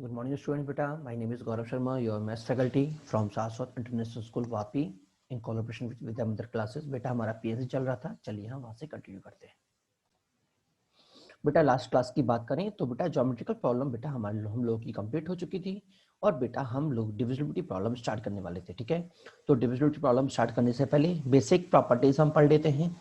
Good morning, student beta. My name is Gaurav Sharma, your maths faculty from Saraswat International School Vapi in collaboration with Vidyamandir classes. बेटा हमारा PSC चल रहा था, चलिए हम वहाँ से कंटिन्यू करते हैं। बेटा लास्ट क्लास की बात करें तो बेटा ज्योमेट्रिकल प्रॉब्लम बेटा हम लोगों की कंप्लीट हो चुकी थी और बेटा हम लोग डिविजिबिलिटी प्रॉब्लम स्टार्ट करने वाले थे। ठीक है, तो डिविजिबिलिटी प्रॉब्लम स्टार्ट करने से पहले बेसिक प्रॉपर्टीज हम पढ़ लेते हैं।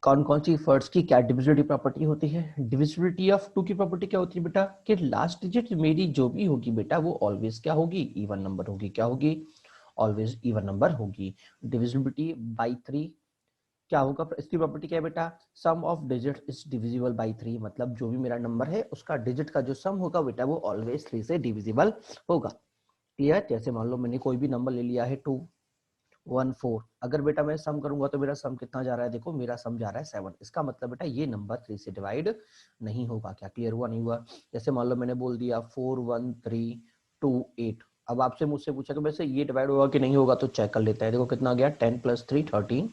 कौन कौन सी वर्ड्स की क्या डिविजिबिलिटी प्रॉपर्टी होती है। डिविजिबिलिटी ऑफ टू की प्रॉपर्टी क्या होती है बेटा कि लास्ट डिजिट मेरी जो भी होगी बेटा वो ऑलवेज क्या होगी, इवन नंबर होगी। क्या होगी? ऑलवेज इवन नंबर होगी। डिविजिबिलिटी बाय 3 क्या होगा, इसकी प्रॉपर्टी क्या है बेटा, sum of digit is divisible by 3, मतलब जो भी मेरा नंबर है उसका डिजिट का जो सम होगा बेटा वो ऑलवेज 3 से डिविजिबल होगा। क्लियर? जैसे मान लो मैंने कोई भी नंबर ले लिया है 2 1 4, अगर बेटा मैं सम करूंगा तो मेरा सम कितना जा रहा है, देखो मेरा सम जा रहा है 7, इसका मतलब बेटा ये नंबर 3 से डिवाइड नहीं होगा। क्या क्लियर हुआ? नहीं हुआ? जैसे मान लो मैंने बोल दिया 4 1 3 2 8, अब आपसे मुझसे पूछा कि वैसे ये डिवाइड होगा कि नहीं होगा, तो चेक कर लेते हैं। देखो कितना गया, 10 + 3 13,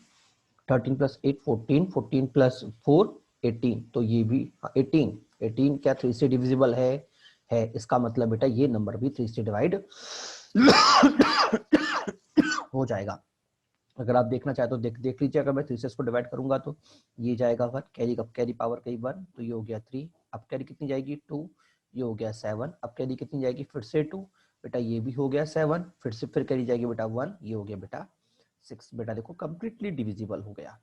13 + 8 14, 14 + 4 18, तो ये भी 18, 18 क्या 3 से डिविजिबल है, इसका मतलब बेटा ये नंबर भी 3 से डिवाइड हो जाएगा। अगर आप देखना चाहे तो देख लीजिए, अगर मैं 3 से इसको डिवाइड करूंगा तो ये जाएगा 1, कैरी पावर कहीं 1, तो ये हो गया 3, अब कैरी कितनी जाएगी 2, ये हो गया 7, अब कैरी कितनी जाएगी फिर से 2, बेटा ये भी हो गया 7, फिर कैरी जाएगी बेटा 1, ये हो गया बेटा 6। बेटा देखो कंप्लीटली डिविजिबल हो गया।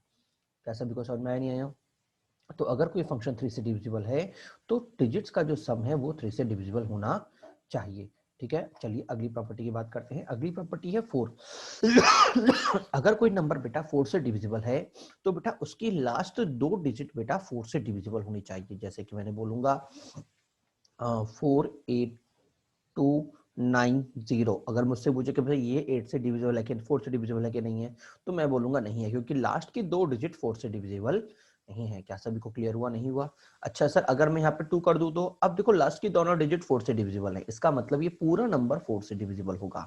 कैसा भी को समझ में आया नहीं आया? तो अगर कोई फंक्शन 3 से डिविजिबल है तो डिजिट्स का जो सम है वो 3 से डिविजिबल होना चाहिए। ठीक है, चलिए अगली प्रॉपर्टी की बात करते हैं। अगली प्रॉपर्टी है 4। अगर कोई नंबर बेटा 4 से डिविजिबल है तो बेटा उसकी लास्ट 2 डिजिट बेटा 4 से डिविजिबल होनी चाहिए। जैसे कि मैंने बोलूंगा 4 8 2 9 0, अगर मुझसे पूछे कि भाई ये 8 से डिविजिबल है कि 4 से डिविजिबल है कि नहीं है, तो मैं बोलूंगा नहीं है, क्योंकि लास्ट की 2 डिजिट 4 से डिविजिबल नहीं है। क्या सभी को क्लियर हुआ? नहीं हुआ? अच्छा सर, अगर मैं यहाँ पे 2 कर दूं तो अब देखो लास्ट की दोनों डिजिट 4 से डिविजिबल है, इसका मतलब ये पूरा नंबर 4 से डिविजिबल होगा।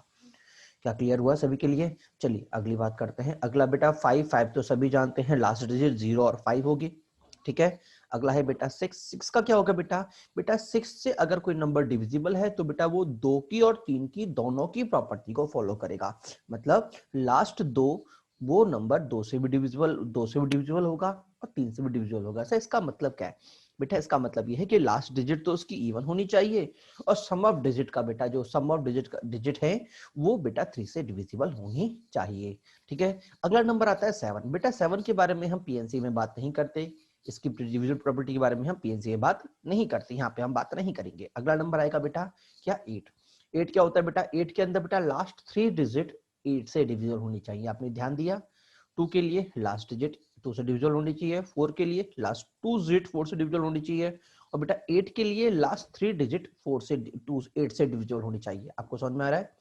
क्या क्लियर हुआ सभी के लिए? चलिए अगली बात करते हैं। अगला बेटा 5 5 तो सभी जानते हैं लास्ट डिजिट 0 और 5 होगी। ठीक है, अगला है बेटा 6 6 का क्या होगा बेटा, बेटा 6 से अगर कोई नंबर डिविजिबल है तो बेटा वो 2 की और 3 की दोनों की प्रॉपर्टी को फॉलो करेगा। मतलब लास्ट 2 वो नंबर 2 से भी डिविजिबल होगा और 3 से भी डिविजिबल होगा। सर इसका मतलब क्या है बेटा? इसका मतलब ये है कि लास्ट डिजिट तो उसकी इवन होनी चाहिए और सम ऑफ डिजिट का बेटा जो सम ऑफ डिजिट है वो बेटा 3 से डिविजिबल होनी चाहिए। ठीक है, अगला नंबर आता है 7। बेटा 7 के बारे में हम पीएनसी में बात नहीं करते, इसकी डिविजिबल प्रॉपर्टी के बारे में हम पीएनसी में बात नहीं करते, यहाँ पे हम बात नहीं करेंगे। अगला नंबर आएगा बेटा क्या 8। 8 क्या होता है बेटा? 8 के अंदर बेटा लास्ट 3 डिजिट 8 से डिविजिबल होनी चाहिए। आपने ध्यान दिया? 2 के लिए लास्ट डिजिट 2 से डिविजिबल होनी चाहिए, 4 के लिए लास्ट 2 डिजिट 4 से डिविजिबल होनी चाहिए, और बेटा 8 के लिए लास्ट 3 डिजिट 4 से 8 से डिविजिबल होनी चाहिए। आपको समझ में आ रहा है?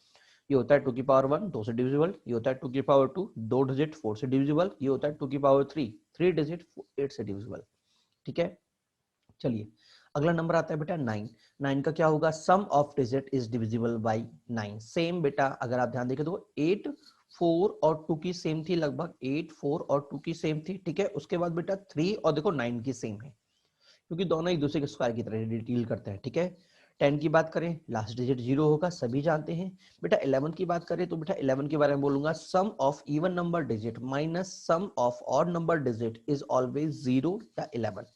ये होता है 2 की पावर 1 2 से डिविजिबल, ये होता है 2 की पावर 2 2 डिजिट 4 से डिविजिबल, ये होता है 2 की पावर 3 3 डिजिट 8 से डिविजिबल। ठीक है, चलिए अगला नंबर आता है बेटा 9। 9 का क्या होगा? Sum of digit is divisible by 9। Same बेटा अगर आप ध्यान देखें तो 8 4 और 2 की सेम थी, लगभग 8 4 और 2 की सेम थी। ठीक है, उसके बाद बेटा 3 और देखो 9 की सेम है, क्योंकि दोनों एक दूसरे के स्क्वायर की तरह डील करते हैं। ठीक है, 10 की बात करें लास्ट डिजिट 0 होगा, सभी जानते हैं। बेटा 11 की बात करें तो बेटा 11 के बारे में बोलूंगा sum of even number digit minus sum of odd number digit is always 0 या 11।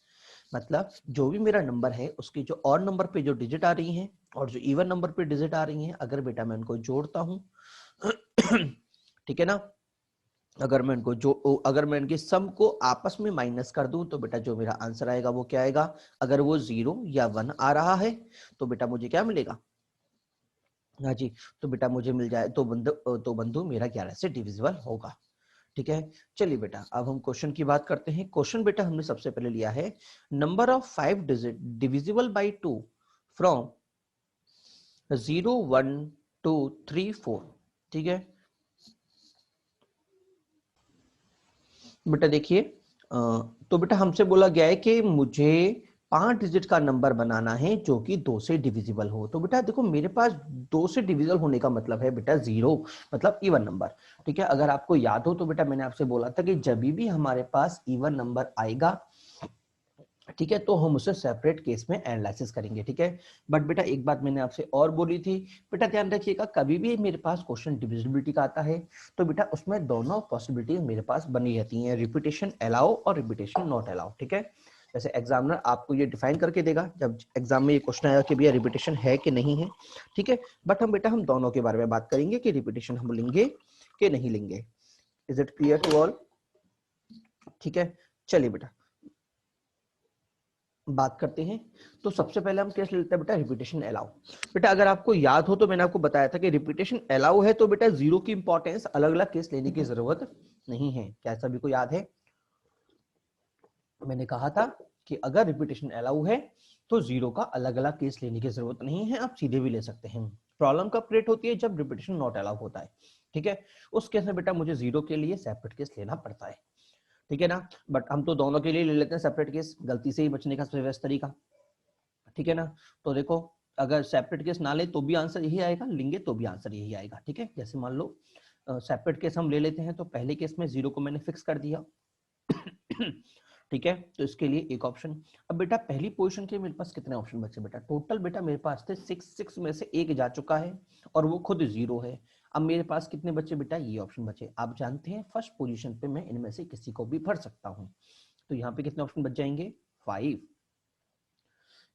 मतलब जो भी मेरा नंबर है उसकी जो ऑड नंबर पे जो डिजिट आ रही हैं और जो इवन नंबर पे डिजिट आ रही हैं, अगर बेटा मैं उनको जोड़ता हूं ठीक है ना, अगर मैं इनके सम को आपस में माइनस कर दूं तो बेटा जो मेरा आंसर आएगा वो क्या आएगा? अगर वो 0 या 1 आ रहा है तो बेटा मुझे क्या मिलेगा? हाँ जी, तो बेटा मुझे मिल जाए तो बंधु मेरा 11 से डिविजिबल होगा। ठीक है, चलिए बेटा अब हम क्वेश्चन की बात करते हैं। क्वेश्चन बेटा हमने सबसे पहले लिया है number of 5 digit divisible by 2 from 0 1 2 3 4। ठीक है बेटा, देखिए तो बेटा हमसे बोला गया है कि मुझे 5 डिजिट का नंबर बनाना है जो कि 2 से डिविजिबल हो। तो बेटा देखो मेरे पास 2 से डिविजिबल होने का मतलब है बेटा 0, मतलब इवन नंबर। ठीक है, अगर आपको याद हो तो बेटा मैंने आपसे बोला था कि जब भी हमारे पास इवन नंबर आएगा, ठीक है, तो हम उसे सेपरेट केस में एनालिसिस करेंगे। ठीक है, बट बेटा एक बात मैंने आपसे और बोली थी, बेटा ध्यान रखिएगा, कभी भी मेरे पास क्वेश्चन डिविजिबिलिटी का आता है तो बेटा उसमें दोनों पॉसिबिलिटीज मेरे पास बनी रहती हैं, रिपीटेशन अलाउ और रिपीटेशन नॉट अलाउ। ठीक है, जैसे एग्जामिनर आपको ये डिफाइन करके देगा जब एग्जाम में ये क्वेश्चन आएगा कि भैया रिपीटेशन है कि नहीं है। ठीक है, बट हम बेटा हम दोनों के बारे में बात करेंगे कि रिपीटेशन हम लेंगे कि नहीं लेंगे। Is it clear to all? ठीक है, चलिए बेटा बात करते हैं। तो सबसे पहले हम केस लेते हैं बेटा रिपीटेशन अलाउ। बेटा अगर आपको याद हो तो मैंने आपको बताया था कि रिपीटेशन अलाउ है तो बेटा जीरो की इंपॉर्टेंस अलग अलग केस लेने की जरूरत नहीं है। क्या सभी को याद है? मैंने कहा था कि अगर रिपीटेशन अलाउ है तो जीरो का अलग अलग केस लेने की जरूरत नहीं है, आप सीधे भी ले सकते हैं। प्रॉब्लम कब क्रिएट होती है? जब रिपीटेशन नॉट अलाउ होता है। ठीक है, उस केस में बेटा मुझे जीरो के लिए सेपरेट केस लेना पड़ता है। ठीक है ना, बट हम तो दोनों के लिए ले लेते हैं सेपरेट केस, गलती से ही बचने का सबसे बेस्ट तरीका। ठीक है ना, तो देखो अगर सेपरेट केस ना ले तो भी आंसर यही आएगा, लेंगे तो भी आंसर यही आएगा। ठीक है, जैसे मान लो सेपरेट केस हम ले लेते हैं, तो पहले केस में जीरो को मैंने फिक्स कर दिया। ठीक है, तो इसके लिए एक ऑप्शन। अब बेटा पहली पोजीशन के मेरे पास कितने ऑप्शन बचे? बेटा टोटल बेटा मेरे पास थे 6 में से एक जा चुका है और वो खुद जीरो है। अब मेरे पास कितने बचे बेटा? ये ऑप्शन बचे। आप जानते हैं फर्स्ट पोजीशन पे मैं इनमें से किसी को भी भर सकता हूँ, तो यहाँ पे कितने ऑप्शन बच जाएंगे? 5।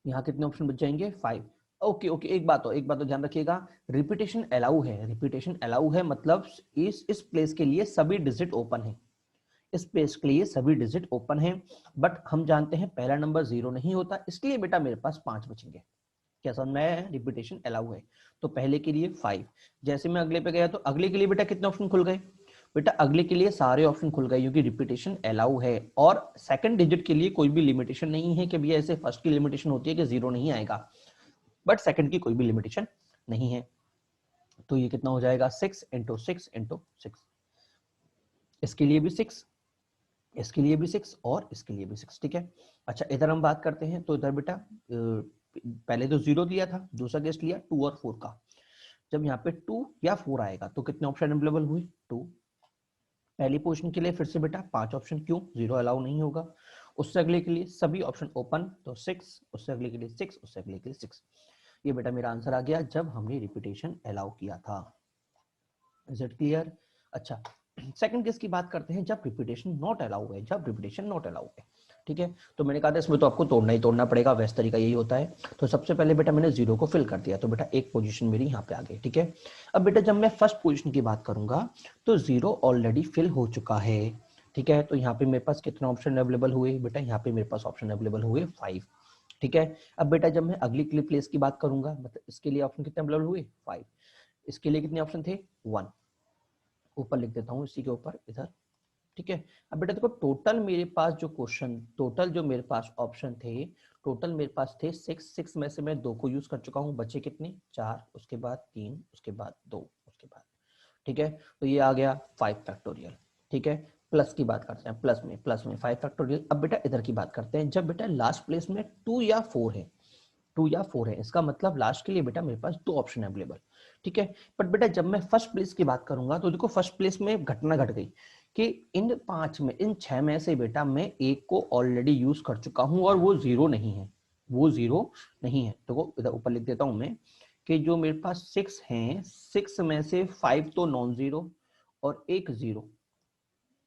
यहाँ कितने ऑप्शन बच जाएंगे? 5। ओके ओके, एक बात तो ध्यान रखिएगा, रिपीटेशन अलाउ है। रिपीटेशन अलाउ है मतलब इस प्लेस के लिए सभी डिजिट ओपन है, इस प्लेस के लिए सभी डिजिट ओपन है। बट हम जानते हैं पहला नंबर जीरो नहीं होता, इसलिए बेटा मेरे पास 5 बचेंगे। क्या समझ में आया? रिपीटेशन अलाउ है तो पहले के लिए 5। जैसे मैं अगले पे गया तो अगले के लिए बेटा कितने ऑप्शन खुल गए? बेटा अगले के लिए सारे ऑप्शन खुल गए क्योंकि रिपीटेशन अलाउ है। और सेकंड डिजिट के लिए कोई भी लिमिटेशन नहीं है कि भैया ऐसे फर्स्ट की लिमिटेशन होती है कि जीरो नहीं आएगा, बट सेकंड की कोई भी लिमिटेशन नहीं है। तो ये कितना हो जाएगा? 6 इंटू 6 इंटू 6। इसके लिए भी 6, इसके लिए भी 6 और इसके लिए भी 6। ठीक है, अच्छा इधर हम बात करते हैं, तो इधर बेटा पहले तो जीरो दिया था, दूसरा केस लिया 2 और 4 का। जब यहाँ पे 2 या 4 आएगा तो कितने ऑप्शन अवेलेबल हुए? 2। पहली पोजीशन के लिए फिर से बेटा 5 ऑप्शन, क्यों? जीरो अलाउ नहीं होगा। उससे अगले के लिए सभी ऑप्शन ओपन तो 6, उससे अगले के लिए 6, उससे अगले के लिए 6। ये बेटा मेरा आंसर आ गया जब हमने रिपीटेशन अलाउ किया था। Is it clear? अच्छा सेकंड केस की बात करते हैं जब रिपीटेशन नॉट अलाउ है। जब रिपीटेशन नॉट अलाउ है, ठीक है, तो मैंने कहा था इसमें तो आपको तोड़ना ही तोड़ना पड़ेगा, वैसे तरीका यही होता है। तो सबसे पहले बेटा मैंने जीरो को फिल कर दिया, तो बेटा एक पोजीशन मेरी यहाँ पे आ गई। ठीक है, अब बेटा जब मैं फर्स्ट पोजीशन की बात करूंगा तो जीरो ऑलरेडी फिल हो चुका है। ठीक है, तो यहाँ पे मेरे पास कितने ऑप्शन अवेलेबल हुए? बेटा यहाँ पे मेरे पास ऑप्शन अवेलेबल हुए 5। ठीक है, अब बेटा जब मैं अगली क्लिप प्लेस की बात करूंगा, मतलब इसके लिए ऑप्शन कितने अवेलेबल हुए? 5। इसके लिए कितने ऑप्शन थे? 1। ऊपर लिख देता हूँ इसी के ऊपर इधर। ठीक है, अब बेटा देखो टोटल मेरे पास जो क्वेश्चन, टोटल जो मेरे पास ऑप्शन थे, टोटल मेरे पास थे 6 में से मैं 2 को यूज कर चुका हूँ, बचे कितने? 4, उसके बाद 3, उसके बाद 2, उसके बाद। ठीक है, तो ये आ गया 5 फैक्टोरियल। ठीक है, प्लस की बात करते हैं, प्लस में 5 फैक्टोरियल। अब बेटा इधर की बात करते हैं, जब बेटा लास्ट प्लेस में 2 या 4 है, 2 या 4 है, इसका मतलब लास्ट के लिए बेटा मेरे पास 2 ऑप्शन अवेलेबल। ठीक है, बट बेटा जब मैं फर्स्ट प्लेस की बात करूंगा तो देखो फर्स्ट प्लेस में घटना घट गई कि इन 5 में, इन 6 में से बेटा मैं एक को ऑलरेडी यूज कर चुका हूं और वो जीरो नहीं है, वो जीरो नहीं है। देखो इधर ऊपर लिख देता हूं मैं कि जो मेरे पास 6 हैं, 6 में से 5 तो नॉन जीरो और एक जीरो।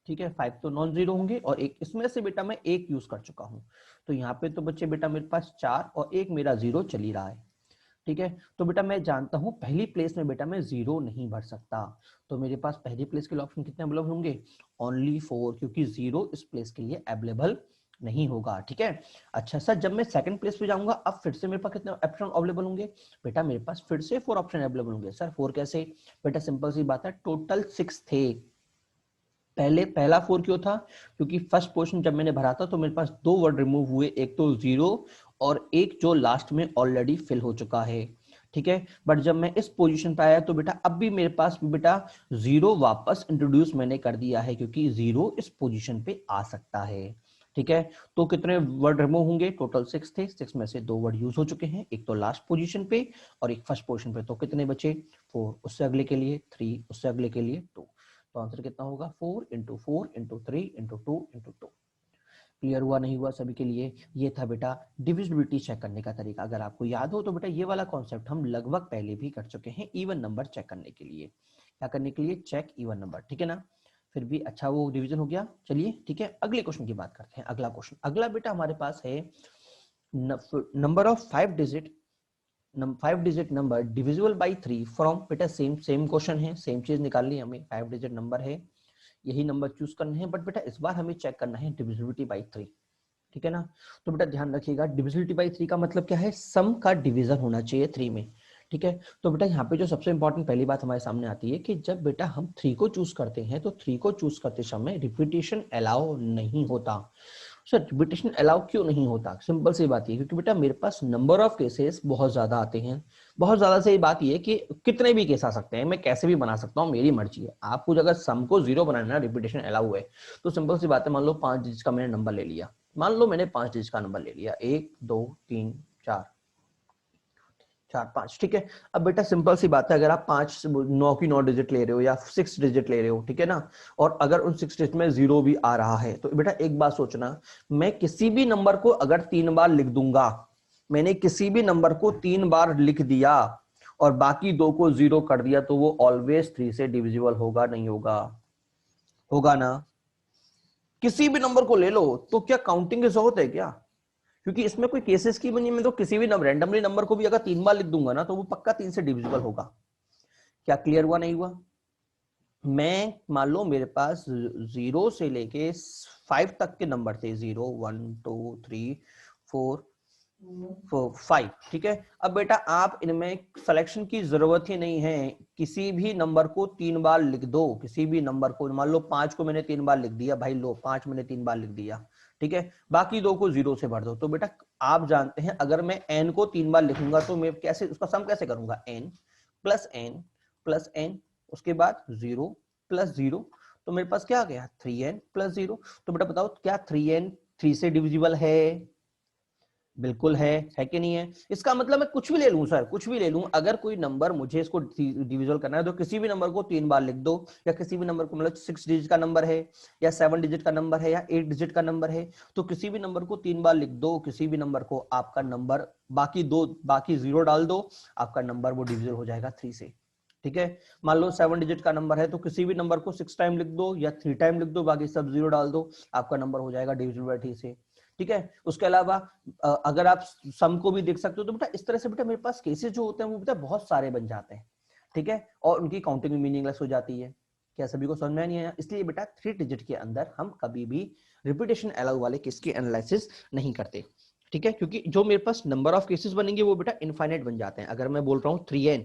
ठीक है, 5 तो नॉन जीरो होंगे और एक, इसमें से बेटा मैं एक यूज कर चुका हूं, तो यहाँ पे तो बच्चे बेटा मेरे पास 4 और एक मेरा जीरो चल ही रहा है। ठीक है, तो बेटा मैं जानता हूं पहली प्लेस में बेटा मैं जीरो नहीं भर सकता, तो मेरे पास पहली प्लेस के लिए ऑप्शन कितने अवेलेबल होंगे? ओनली 4, क्योंकि जीरो इस प्लेस के लिए अवेलेबल नहीं होगा। ठीक है, अच्छा सर जब मैं सेकंड प्लेस पे जाऊंगा अब फिर से मेरे पास कितने ऑप्शन अवेलेबल होंगे? बेटा मेरे पास फिर से 4 ऑप्शन अवेलेबल होंगे। सर 4 कैसे? बेटा सिंपल सी बात है, टोटल 6 थे, पहला 4 क्यों था? क्योंकि फर्स्ट पोर्शन जब मैंने भरा था तो मेरे पास 2 वर्ड रिमूव हुए, एक तो जीरो और एक जो लास्ट में ऑलरेडी फिल हो चुका है। ठीक है, बट जब मैं इस पोजीशन पे आया तो बेटा अब भी मेरे पास बेटा जीरो वापस इंट्रोड्यूस मैंने कर दिया है, क्योंकि जीरो इस पोजीशन पे आ सकता है। ठीक है, तो कितने वर्ड रिमूव होंगे? टोटल 6 थे, 6 में से 2 वर्ड यूज हो चुके हैं, एक तो लास्ट पोजीशन पे और एक फर्स्ट पोजीशन पे, तो कितने बचे? 4, उससे अगले के लिए 3, उससे अगले के लिए 2। तो आंसर कितना होगा? 4 into 4 into 3 into 2 into 2। Clear हुआ नहीं हुआ सभी के लिए? ये था बेटा डिविजिबिलिटी चेक करने का तरीका। अगर आपको याद हो तो बेटा ये वाला कॉन्सेप्ट हम लगभग पहले भी कर चुके हैं इवन नंबर चेक करने के लिए। क्या करने के लिए? चेक इवन नंबर, ठीक है ना? फिर भी अच्छा वो डिवीजन हो गया। चलिए ठीक है, अगले क्वेश्चन की बात करते हैं। अगला क्वेश्चन, अगला बेटा हमारे पास है number of 5 digit number divisible by 3 from, बेटा सेम क्वेश्चन है, सेम चीज निकालनी है हमें। 5 डिजिट नंबर है, यही नंबर चूज करने हैं, बट बेटा इस बार हमें चेक करना है डिविजिबिलिटी बाई 3, ठीक है ना? तो बेटा ध्यान रखिएगा, डिविजिबिलिटी बाई 3 का मतलब क्या है? सम का डिवीजन होना चाहिए 3 में, ठीक है? तो बेटा यहाँ पे जो सबसे इंपॉर्टेंट पहली बात हमारे सामने आती है कि जब बेटा हम 3 को चूज करते हैं तो 3 को चूज करते समय रिपीटेशन अलाउ नहीं होता। सर रिपीटेशन अलाउ क्यों नहीं होता? सिंपल सी बात ये, क्योंकि बेटा मेरे पास नंबर ऑफ केसेस बहुत ज्यादा आते हैं। बहुत ज्यादा से बात ये कि कितने भी केस आ सकते हैं, मैं कैसे भी बना सकता हूँ, मेरी मर्जी है। आपको अगर सम को 0 बनाना है, रिपीटेशन अलाउ है, तो सिंपल सी बात है, मान लो 5 डिजिट का मैंने नंबर ले लिया, मान लो मैंने 5 डिजिट का नंबर ले लिया, 1 2 3 4 4 5, ठीक है? अब बेटा सिंपल सी बात है, अगर आप 9 की 9 डिजिट ले रहे हो या 6 डिजिट ले रहे हो, ठीक है ना, और अगर उन 6 डिजिट में 0 भी आ रहा है, तो बेटा एक बात सोचना, मैं किसी भी नंबर को अगर 3 बार लिख दूंगा, मैंने किसी भी नंबर को 3 बार लिख दिया और बाकी 2 को 0 कर दिया, तो वो ऑलवेज 3 से डिविजिबल होगा नहीं होगा? होगा ना? किसी भी नंबर को ले लो, तो क्या काउंटिंग की जरूरत है क्या? क्योंकि इसमें कोई केसेस की बनी, मैं तो किसी भी नंबर रैंडमली नंबर को भी अगर 3 बार लिख दूंगा ना, तो वो पक्का 3 से डिविजिबल होगा। क्या क्लियर हुआ नहीं हुआ? मैं मान लो मेरे पास 0 से लेके 5 तक के नंबर थे, 0 1 2 3 4 5, ठीक है? अब बेटा आप इनमें सिलेक्शन की जरूरत ही नहीं है, किसी भी नंबर को 3 बार लिख दो। किसी भी नंबर को, मान लो 5 को मैंने 3 बार लिख दिया, भाई लो 5 मैंने 3 बार लिख दिया, ठीक है? बाकी 2 को 0 से भर दो। तो बेटा आप जानते हैं, अगर मैं n को 3 बार लिखूंगा तो मैं कैसे उसका सम कैसे करूंगा? n प्लस n, उसके बाद 0 प्लस 0, तो मेरे पास क्या आ गया? 3n plus 0। तो बेटा बताओ, क्या 3n 3 से डिविजिबल है? बिल्कुल है कि नहीं है? इसका मतलब मैं कुछ भी ले लूं सर, कुछ भी ले लूं, अगर कोई नंबर मुझे इसको डिविजिबल करना है, तो किसी भी नंबर को 3 बार लिख दो, या किसी भी नंबर को, मतलब 6 डिजिट का नंबर है या 7 डिजिट का नंबर है या 8 डिजिट का नंबर है, तो किसी भी नंबर को 3 बार लिख दो, किसी भी नंबर को, आपका नंबर बाकी 0 डाल दो, आपका नंबर वो डिविजिबल हो जाएगा 3 से, ठीक है? मान लो 7 डिजिट का नंबर है, तो किसी भी नंबर को 6 टाइम लिख दो या 3 टाइम लिख दो, बाकी सब 0 डाल दो, आपका नंबर हो जाएगा डिविजिबल बाय 3 से, ठीक है? उसके अलावा अगर आप सम को भी देख सकते हो, तो बेटा इस तरह से बेटा मेरे पास केसेस जो होते हैं वो बेटा बहुत सारे बन जाते हैं, ठीक है? और उनकी काउंटिंग मीनिंगलेस हो जाती है। क्या सभी को समझ में नहीं आया? इसलिए बेटा 3 डिजिट के अंदर हम कभी भी रिपीटेशन अलाउ वाले केस की एनालिसिस नहीं करते, ठीक है? क्योंकि जो मेरे पास नंबर ऑफ केसेस बनेंगे वो बेटा इनफाइनाइट बन जाते हैं। अगर मैं बोल रहा हूँ 3n,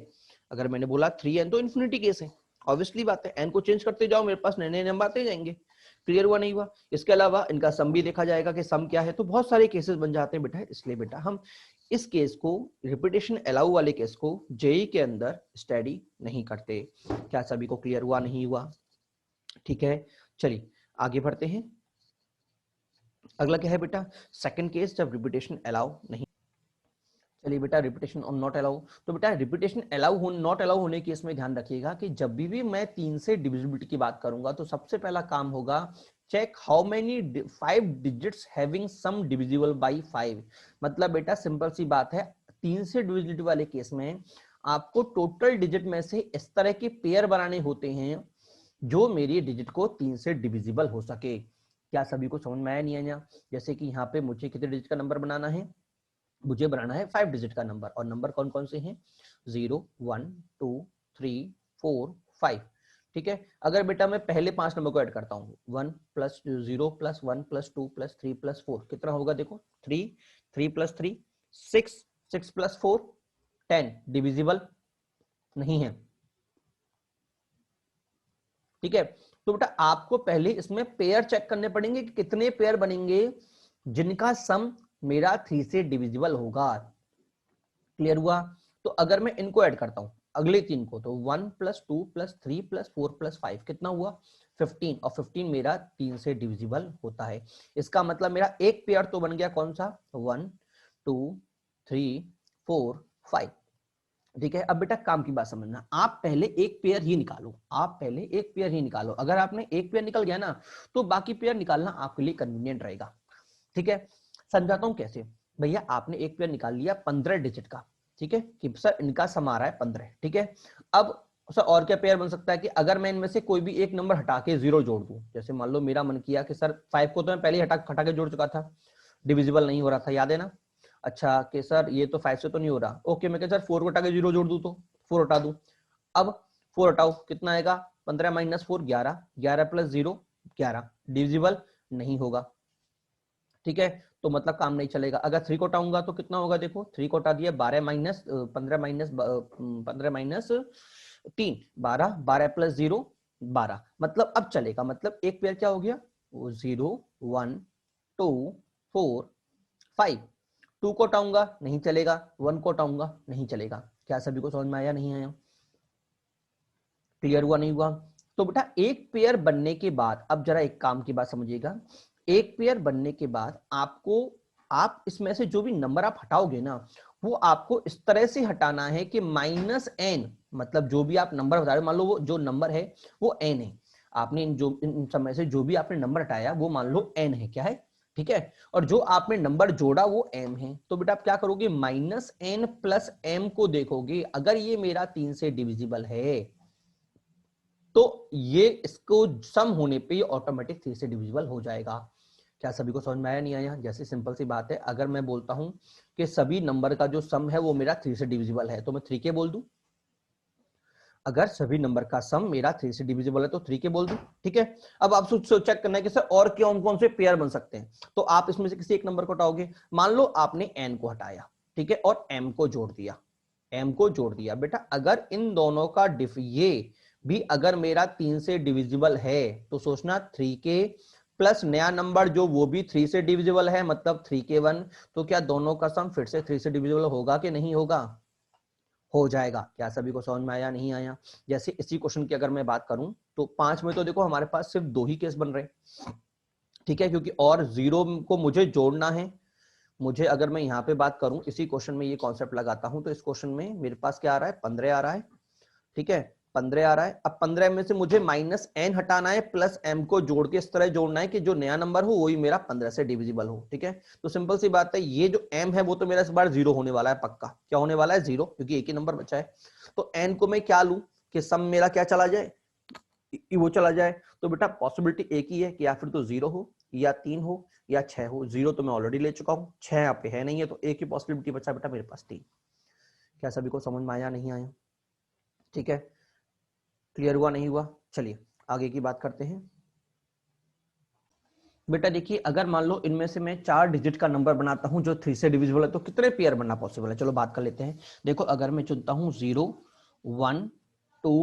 अगर मैंने बोला 3n, तो इन्फिनिटी केस है, ऑब्वियसली बात है, n को चेंज करते जाओ, मेरे पास नए नए नंबर आते जाएंगे। क्लियर हुआ नहीं हुआ? इसके अलावा इनका सम भी देखा जाएगा कि सम क्या है, तो बहुत सारे केसेस बन जाते हैं बेटा। इसलिए बेटा हम इस केस को, रिपीटेशन अलाउ वाले केस को जेई के अंदर स्टडी नहीं करते। क्या सभी को क्लियर हुआ नहीं हुआ? ठीक है, चलिए आगे बढ़ते हैं। अगला क्या है बेटा? सेकंड केस, जब रिपीटेशन अलाउ नहीं। चलिए बेटा, रिपीटेशन और नॉट अलाउ। तो बेटा रिपीटेशन अलाउ हो, नॉट अलाउ होने केस में ध्यान रखिएगा कि जब भी मैं 3 से डिविजिबिलिटी की बात करूंगा, तो सबसे पहला काम होगा check how many 5 digits having sum divisible by 5। मतलब बेटा सिंपल सी बात है, 3 से डिविजिबिलिटी वाले केस में आपको टोटल डिजिट में से इस तरह के पेयर बनाने होते हैं जो मेरी डिजिट को 3 से डिविजिबल हो सके। क्या सभी को समझ में आया नहीं आया? जैसे कि यहाँ पे मुझे कितने डिजिट का नंबर बनाना है? मुझे बनाना है 5 डिजिट का नंबर, और नंबर कौन कौन से हैं? 0 1 2 3 4 5, ठीक है? अगर बेटा मैं पहले 5 नंबर को ऐड करता हूँ, 1 plus 0 plus 1 plus 2 plus 3 plus 4, कितना होगा? देखो 3, 3 प्लस 3 6, 6 प्लस 4 10, डिविजिबल नहीं है, ठीक है? तो बेटा आपको पहले इसमें पेयर चेक करने पड़ेंगे कि कितने पेयर बनेंगे जिनका सम मेरा 3 से डिविजिबल होगा। क्लियर हुआ? तो अगर मैं इनको ऐड करता हूं, अगले 3 को, तो 1 प्लस 2 प्लस 3 प्लस 4 प्लस 5, कितना हुआ? 15, और 15 मेरा 3 से डिविजिबल होता है। इसका मतलब मेरा एक पेयर तो बन गया, कौन सा? 1 2 3 4 5, ठीक है? अब बेटा काम की बात समझना, आप पहले एक पेयर ही निकालो, आप पहले एक पेयर ही निकालो। अगर आपने एक पेयर निकल गया ना, तो बाकी पेयर निकालना आपके लिए कन्वीनियंट रहेगा। ठीक है, समझाता हूं कैसे। भैया आपने एक पेयर निकाल लिया 15 डिजिट का, ठीक है, कि सर इनका सम आ रहा है 15, ठीक है। अब सर और क्या पेयर बन सकता है कि अगर मैं इनमें से कोई भी एक नंबर हटा के 0 जोड़ दूं, जैसे मान लो मेरा मन किया कि सर 5 को तो मैं पहले ही हटा के जोड़ चुका था, डिविजिबल नहीं हो रहा था, याद है ना। अच्छा कि सर ये तो 5 से तो नहीं हो रहा, ओके मैं सर 4 को हटा के 0 जोड़ दूं, तो 4 हटा दूं। अब 4 हटाओ, कितना आएगा, 15 माइनस 4 11, 11 प्लस 0 11, डिविजिबल नहीं होगा, ठीक है, तो मतलब काम नहीं चलेगा। अगर 3 को हटाऊंगा तो कितना होगा, देखो 3 को हटा दिया, 12 माइनस 15 माइनस 15 माइनस 3 12, 12 प्लस 0 12, मतलब अब चलेगा, मतलब एक पेयर क्या हो गया, 0 1 2 4 5। 2 को हटाऊंगा नहीं चलेगा, 1 को हटाऊंगा नहीं चलेगा। क्या सभी को समझ में आया, नहीं आया, क्लियर हुआ नहीं हुआ। तो बेटा एक पेयर बनने के बाद, अब जरा एक काम की बात समझिएगा, एक पेयर बनने के बाद आपको, आप इसमें से जो भी नंबर आप हटाओगे ना, वो आपको इस तरह से हटाना है कि -n, मतलब जो भी आप नंबर बता रहे हो, मान लो वो जो नंबर है वो n है, आपने इन समय से जो भी आपने नंबर हटाया वो मान लो n है, क्या है, ठीक है, और जो आपने नंबर जोड़ा वो m है, तो बेटा आप क्या करोगे, -n प्लस m को देखोगे, अगर ये मेरा 3 से डिविजिबल है तो ये इसको सम होने पे ये ऑटोमेटिक 3 से डिविजिबल हो जाएगा। क्या सभी को समझ में आया, नहीं आया। जैसे सिंपल सी बात है, अगर मैं बोलता हूं कि सभी नंबर का जो सम है वो मेरा 3 से डिविजिबल है, तो मैं 3 के बोल दूं। अगर सभी नंबर का सम मेरा 3 से डिविजिबल है तो 3 के बोल दूं, ठीक है। अब आप चेक करना है कि सर और कौन कौन से पेयर बन सकते हैं, तो आप इसमें से किसी एक नंबर को हटाओगे। मान लो आपने n को हटाया, ठीक है, और m को जोड़ दिया, m को जोड़ दिया। बेटा अगर इन दोनों का ये भी अगर मेरा 3 से डिविजिबल है तो सोचना 3 के प्लस नया नंबर जो वो भी 3 से डिविजिबल है, मतलब 3 के 1, तो क्या दोनों का सम फिर से 3 से डिविजिबल होगा कि नहीं होगा, हो जाएगा। क्या सभी को समझ में आया, नहीं आया। जैसे इसी क्वेश्चन की अगर मैं बात करूं तो 5 में तो देखो हमारे पास सिर्फ 2 ही केस बन रहे, ठीक है, क्योंकि और 0 को मुझे जोड़ना है। मुझे अगर मैं यहाँ पे बात करूं, इसी क्वेश्चन में ये कॉन्सेप्ट लगाता हूं, तो इस क्वेश्चन में मेरे पास क्या आ रहा है, 15 आ रहा है, ठीक है, 15 आ रहा है। अब 15 में से मुझे -n हटाना है, प्लस m को जोड़ के इस तरह जोड़ना है कि जो नया नंबर हो वही मेरा 15 से डिविजिबल हो, ठीक है। तो सिंपल सी बात है, ये जो m है वो तो मेरा इस बार 0 होने वाला है, पक्का क्या होने वाला है, 0, क्योंकि एक ही नंबर बचा है। तो n को मैं क्या लूं कि सम मेरा क्या चला जाए, वो चला जाए। तो बेटा पॉसिबिलिटी एक ही है कि या फिर तो 0 हो, या 3 हो, या 6 हो। 0 तो मैं ऑलरेडी ले चुका हूं, 6 यहाँ पे है नहीं है, तो एक ही पॉसिबिलिटी बचा बेटा मेरे पास, 3। क्या सभी को समझ में आया, नहीं आया, ठीक है, क्लियर हुआ नहीं हुआ। चलिए आगे की बात करते हैं। बेटा देखिए, अगर मान लो इनमें से मैं 4 डिजिट का नंबर बनाता हूं जो 3 से डिविजिबल है, तो कितने पेयर बनना पॉसिबल है, चलो बात कर लेते हैं। देखो अगर मैं चुनता हूं 0 1 2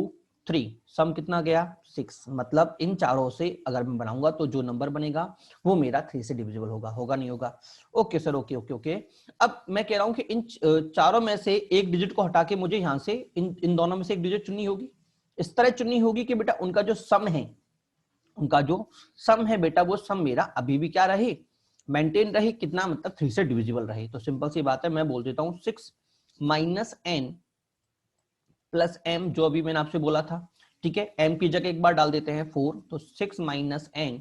3, सम कितना गया 6, मतलब इन चारों से अगर मैं बनाऊंगा तो जो नंबर बनेगा वो मेरा 3 से डिविजिबल होगा, होगा नहीं होगा। Okay sir, okay okay okay. अब मैं कह रहा हूं कि इन चारों में से एक डिजिट को हटा के मुझे यहां से इन दोनों में से एक डिजिट चुननी होगी। इस तरह चुननी होगी कि बेटा उनका जो सम है, उनका जो सम है बेटा वो सम मेरा अभी भी क्या रहे, मेंटेन रहे, कितना, मतलब 3 से डिविजिबल रहे। तो सिंपल सी बात है, मैं बोल देता हूं 6 माइनस n प्लस m, जो अभी मैंने आपसे बोला था, ठीक है। m की जगह एक बार डाल देते हैं 4, तो 6 माइनस n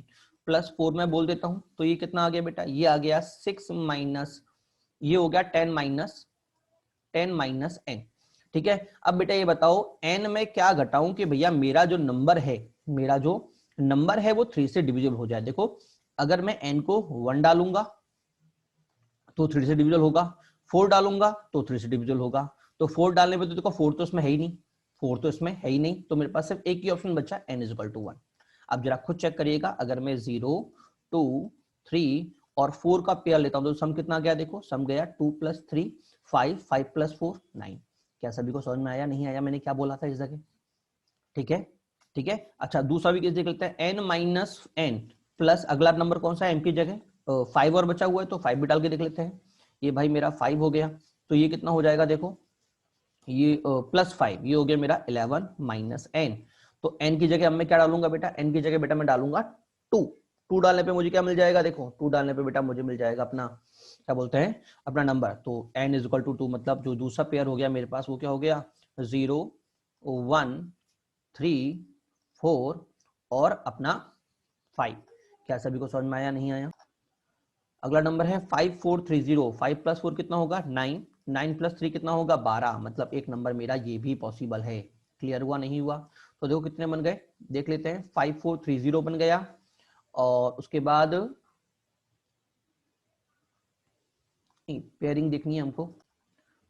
प्लस 4 मैं बोल देता हूं, तो ये कितना आ गया बेटा, ये आ गया 6 माइनस, ये हो गया 10 माइनस n, ठीक है। अब बेटा ये बताओ n में क्या घटाऊं कि भैया मेरा जो नंबर है, मेरा जो नंबर है वो 3 से डिविजिबल हो जाए। देखो अगर मैं n को 1 डालूंगा तो 3 से डिविजिबल होगा, 4 डालूंगा तो 3 से डिविजिबल होगा। तो 4 डालने पे तो देखो 4 तो इसमें है ही नहीं, 4 तो इसमें है ही नहीं, तो मेरे पास सिर्फ एक ही ऑप्शन बचा, n इज इक्वल टू 1। अब जरा खुद चेक करिएगा, अगर मैं 0 2 3 और 4 का पेयर लेता हूं तो सम कितना गया, देखो सम गया 2 प्लस 3 5, 5 प्लस 4 9। क्या सभी को समझ में आया, नहीं आया, मैंने क्या बोला था इस जगह, ठीक है, ठीक है। अच्छा दूसरा भी केस देख लेते हैं, n माइनस n प्लस अगला नंबर कौन सा है, m की जगह 5 और बचा हुआ है, तो 5 भी डाल के देख लेते हैं। ये भाई मेरा 5 हो गया, तो ये कितना हो जाएगा, देखो ये प्लस 5, ये हो गया मेरा 11 माइनस n। तो n की जगह अब मैं क्या डालूंगा बेटा, n की जगह बेटा मैं डालूंगा 2। 2 डालने पे मुझे क्या मिल जाएगा, देखो 2 डालने पे बेटा मुझे मिल जाएगा अपना, क्या बोलते हैं, अपना नंबर। तो n इज इक्वल टू 2, मतलब जो दूसरा पेयर हो गया मेरे पास वो क्या हो गया, 0 1 3 4 और अपना 5। क्या सभी को समझ में आया, नहीं आया। अगला नंबर है 5430। 5 + 4 कितना होगा 9, 9 + 3 कितना होगा 12, मतलब एक नंबर मेरा ये भी पॉसिबल है। क्लियर हुआ नहीं हुआ? तो देखो कितने बन गए, देख लेते हैं। 5430 बन गया, और उसके बाद पेयरिंग देखनी है हमको।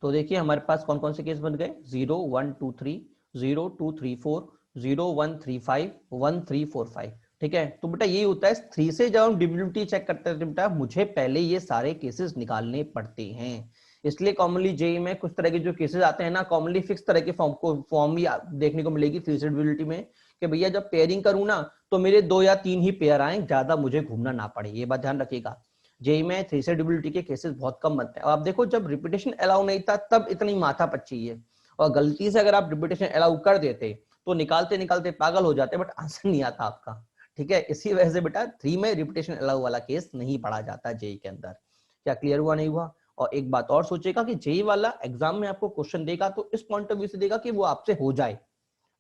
तो देखिए हमारे पास कौन कौन से केस बन गए, 0 1 2 3, 0 2 3 4, 0 1 3 5, 1 3 4 5। ठीक है, तो बेटा यही होता है 3 से जब हम डिविजिबिलिटी चेक करते हैं बेटा, मुझे पहले ये सारे केसेस निकालने पड़ते हैं। इसलिए कॉमनली जेई में कुछ तरह के जो केसेस आते हैं ना, कॉमनली फिक्स तरह के फॉर्म भी देखने को मिलेगी 3 से डिविजिबिलिटी में, कि भैया जब पेयरिंग करूं ना तो मेरे 2 या 3 ही पेयर आए, ज्यादा मुझे घूमना ना पड़े, ये बात ध्यान रखिएगा। जेई में 3 से डिविजिबिलिटी के केसेस बहुत कम बनते हैं। अब आप देखो जब रिपीटेशन अलाउ नहीं था तब इतनी माथा पच्ची है, और गलती से अगर आप रिपीटेशन अलाउ कर देते तो निकालते निकालते पागल हो जाते, बट आंसर नहीं आता आपका। ठीक है, इसी वजह से बेटा 3 में रिपीटेशन अलाउ वाला केस नहीं पढ़ा जाता जेई के अंदर। क्या क्लियर हुआ नहीं हुआ? और एक बात और सोचेगा कि जेई वाला एग्जाम में आपको क्वेश्चन देगा तो इस पॉइंट ऑफ व्यू से देगा कि वो आपसे हो जाए।